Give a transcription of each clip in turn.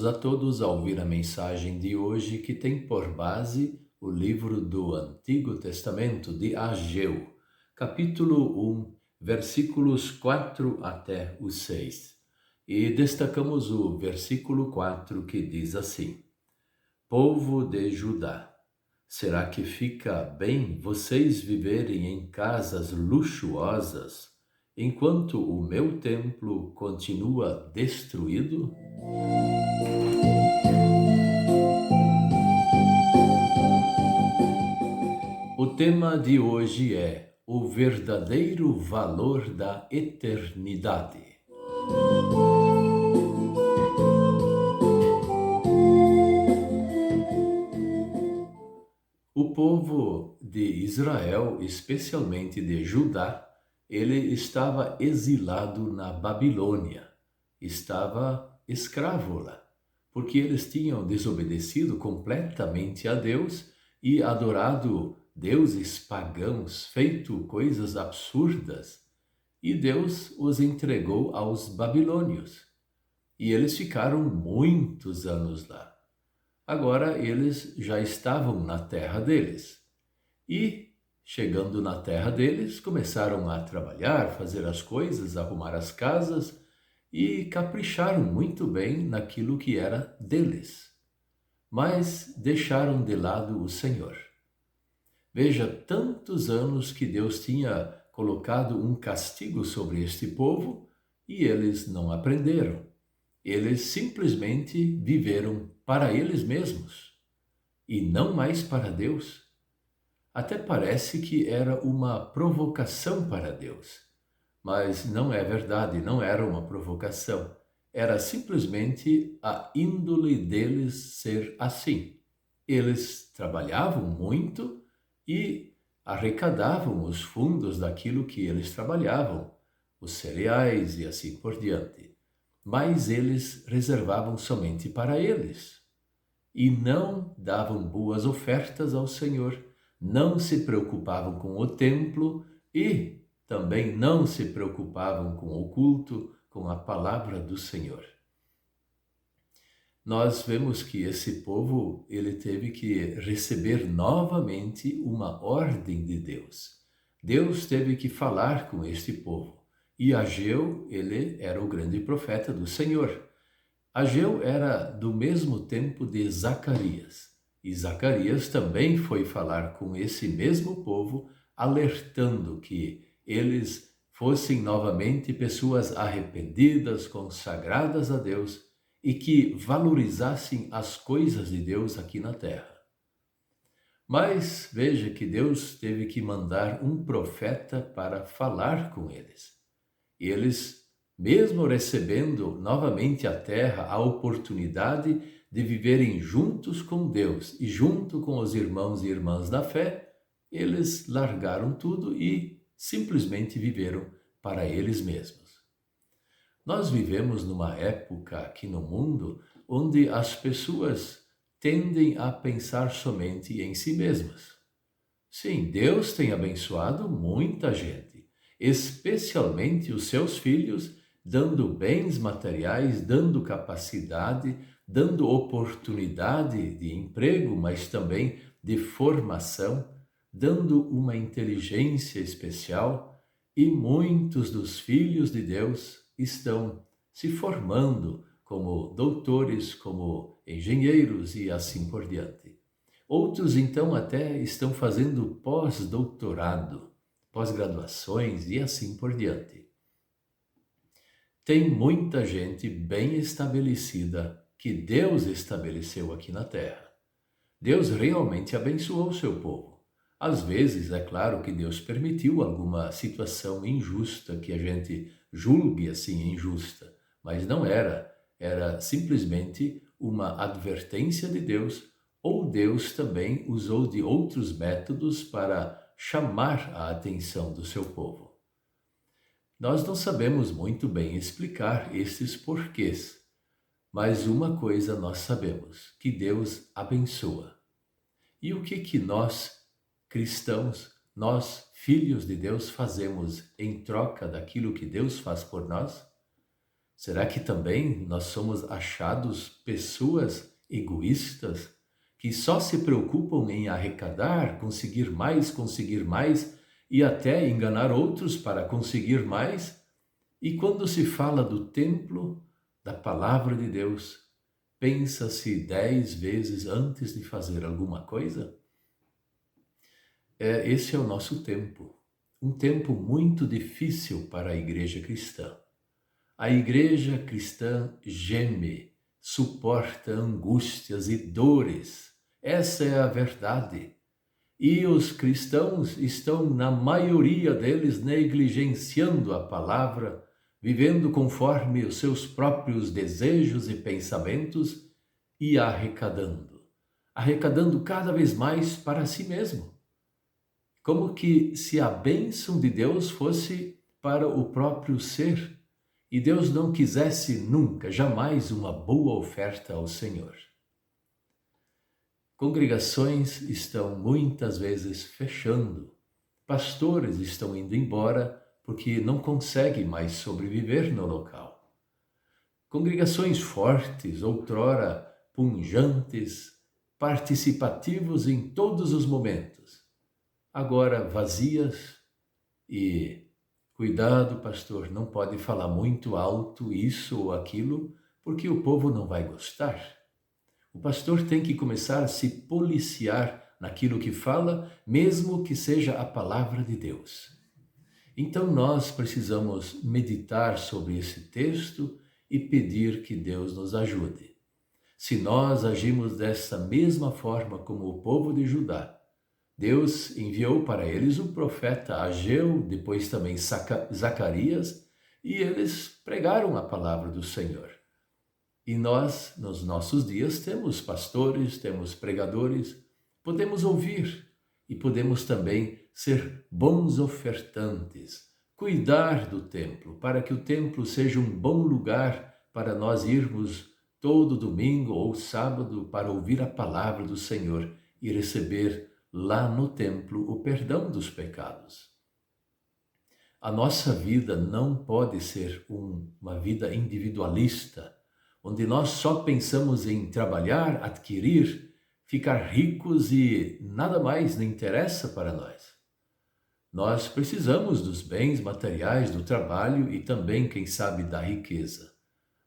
Convidamos a todos a ouvir a mensagem de hoje que tem por base o livro do Antigo Testamento de Ageu, capítulo 1, versículos 4 até o 6. E destacamos o versículo 4 que diz assim: Povo de Judá, será que fica bem vocês viverem em casas luxuosas, enquanto o meu templo continua destruído? O tema de hoje é o verdadeiro valor da eternidade. O povo de Israel, especialmente de Judá, ele estava exilado na Babilônia, estava escravo lá, porque eles tinham desobedecido completamente a Deus e adorado deuses pagãos, feito coisas absurdas, e Deus os entregou aos babilônios, e eles ficaram muitos anos lá. Agora eles já estavam na terra deles. E, chegando na terra deles, começaram a trabalhar, fazer as coisas, arrumar as casas e capricharam muito bem naquilo que era deles. Mas deixaram de lado o Senhor. Veja, tantos anos que Deus tinha colocado um castigo sobre este povo e eles não aprenderam. Eles simplesmente viveram para eles mesmos e não mais para Deus. Até parece que era uma provocação para Deus, mas não é verdade, não era uma provocação. Era simplesmente a índole deles ser assim. Eles trabalhavam muito e arrecadavam os fundos daquilo que eles trabalhavam, os cereais e assim por diante. Mas eles reservavam somente para eles e não davam boas ofertas ao Senhor, não se preocupavam com o templo e também não se preocupavam com o culto, com a palavra do Senhor. Nós vemos que esse povo, ele teve que receber novamente uma ordem de Deus. Deus teve que falar com este povo. E Ageu, ele era o grande profeta do Senhor. Ageu era do mesmo tempo de Zacarias. E Zacarias também foi falar com esse mesmo povo, alertando que eles fossem novamente pessoas arrependidas, consagradas a Deus e que valorizassem as coisas de Deus aqui na terra. Mas veja que Deus teve que mandar um profeta para falar com eles. Eles, mesmo recebendo novamente a terra, a oportunidade de viverem juntos com Deus e junto com os irmãos e irmãs da fé, eles largaram tudo e simplesmente viveram para eles mesmos. Nós vivemos numa época aqui no mundo onde as pessoas tendem a pensar somente em si mesmas. Sim, Deus tem abençoado muita gente, especialmente os seus filhos, dando bens materiais, dando capacidade, dando oportunidade de emprego, mas também de formação, dando uma inteligência especial, e muitos dos filhos de Deus estão se formando como doutores, como engenheiros e assim por diante. Outros, então, até estão fazendo pós-doutorado, pós-graduações e assim por diante. Tem muita gente bem estabelecida que Deus estabeleceu aqui na Terra. Deus realmente abençoou o seu povo. Às vezes, é claro que Deus permitiu alguma situação injusta que a gente julgue assim injusta, mas não era. Era simplesmente uma advertência de Deus, ou Deus também usou de outros métodos para chamar a atenção do seu povo. Nós não sabemos muito bem explicar esses porquês, mas uma coisa nós sabemos, que Deus abençoa. E o que nós, cristãos, nós, filhos de Deus, fazemos em troca daquilo que Deus faz por nós? Será que também nós somos achados pessoas egoístas que só se preocupam em arrecadar, conseguir mais e até enganar outros para conseguir mais? E quando se fala do templo, da palavra de Deus, pensa-se 10 vezes antes de fazer alguma coisa? Esse é o nosso tempo, um tempo muito difícil para a igreja cristã. A igreja cristã geme, suporta angústias e dores. Essa é a verdade. E os cristãos estão, na maioria deles, negligenciando a palavra, vivendo conforme os seus próprios desejos e pensamentos e arrecadando cada vez mais para si mesmo. Como que se a bênção de Deus fosse para o próprio ser e Deus não quisesse nunca, jamais, uma boa oferta ao Senhor. Congregações estão muitas vezes fechando, pastores estão indo embora porque não conseguem mais sobreviver no local. Congregações fortes, outrora pujantes, participativos em todos os momentos, agora vazias e cuidado, pastor, não pode falar muito alto isso ou aquilo, porque o povo não vai gostar. O pastor tem que começar a se policiar naquilo que fala, mesmo que seja a palavra de Deus. Então nós precisamos meditar sobre esse texto e pedir que Deus nos ajude. Se nós agimos dessa mesma forma como o povo de Judá, Deus enviou para eles o profeta Ageu, depois também Zacarias, e eles pregaram a palavra do Senhor. E nós, nos nossos dias, temos pastores, temos pregadores, podemos ouvir e podemos também ser bons ofertantes, cuidar do templo, para que o templo seja um bom lugar para nós irmos todo domingo ou sábado para ouvir a palavra do Senhor e receber lá no templo o perdão dos pecados. A nossa vida não pode ser uma vida individualista, onde nós só pensamos em trabalhar, adquirir, ficar ricos e nada mais não interessa para nós. Nós precisamos dos bens materiais, do trabalho e também, quem sabe, da riqueza.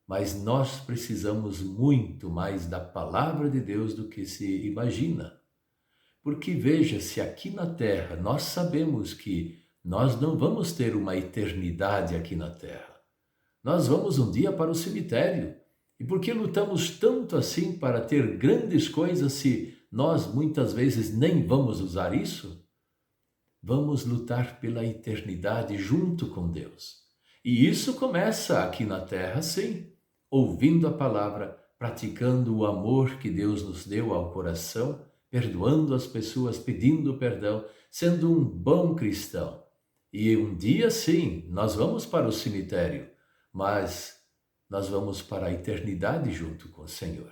Mas nós precisamos muito mais da palavra de Deus do que se imagina. Porque veja, se aqui na terra nós sabemos que nós não vamos ter uma eternidade aqui na terra. Nós vamos um dia para o cemitério. E por que lutamos tanto assim para ter grandes coisas se nós muitas vezes nem vamos usar isso? Vamos lutar pela eternidade junto com Deus. E isso começa aqui na terra, sim, ouvindo a palavra, praticando o amor que Deus nos deu ao coração, perdoando as pessoas, pedindo perdão, sendo um bom cristão. E um dia, sim, nós vamos para o cemitério, mas nós vamos para a eternidade junto com o Senhor.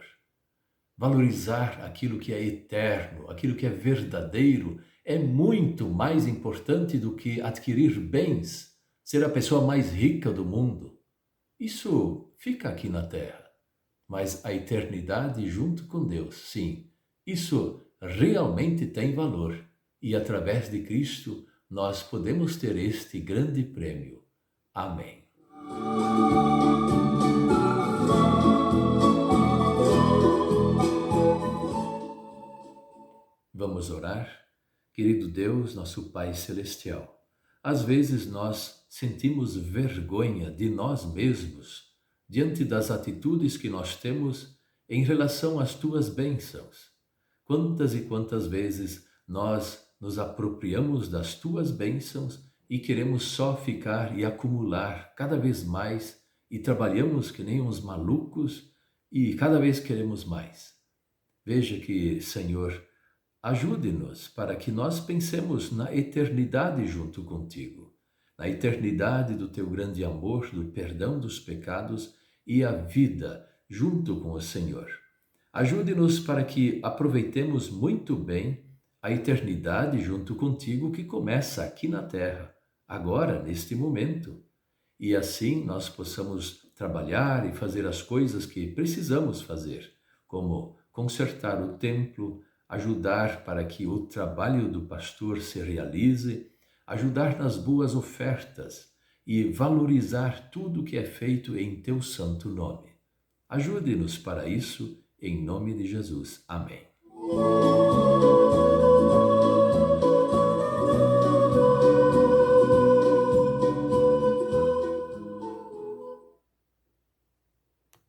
Valorizar aquilo que é eterno, aquilo que é verdadeiro, é muito mais importante do que adquirir bens, ser a pessoa mais rica do mundo. Isso fica aqui na terra, mas a eternidade junto com Deus, sim, isso realmente tem valor e através de Cristo nós podemos ter este grande prêmio. Amém. Vamos orar? Querido Deus, nosso Pai Celestial, às vezes nós sentimos vergonha de nós mesmos diante das atitudes que nós temos em relação às Tuas bênçãos. Quantas e quantas vezes nós nos apropriamos das Tuas bênçãos e queremos só ficar e acumular cada vez mais e trabalhamos que nem uns malucos e cada vez queremos mais. Veja que, Senhor, ajude-nos para que nós pensemos na eternidade junto contigo, na eternidade do Teu grande amor, do perdão dos pecados e a vida junto com o Senhor. Ajude-nos para que aproveitemos muito bem a eternidade junto contigo que começa aqui na terra, agora, neste momento, e assim nós possamos trabalhar e fazer as coisas que precisamos fazer, como consertar o templo, ajudar para que o trabalho do pastor se realize, ajudar nas boas ofertas e valorizar tudo que é feito em teu santo nome. Ajude-nos para isso, em nome de Jesus. Amém.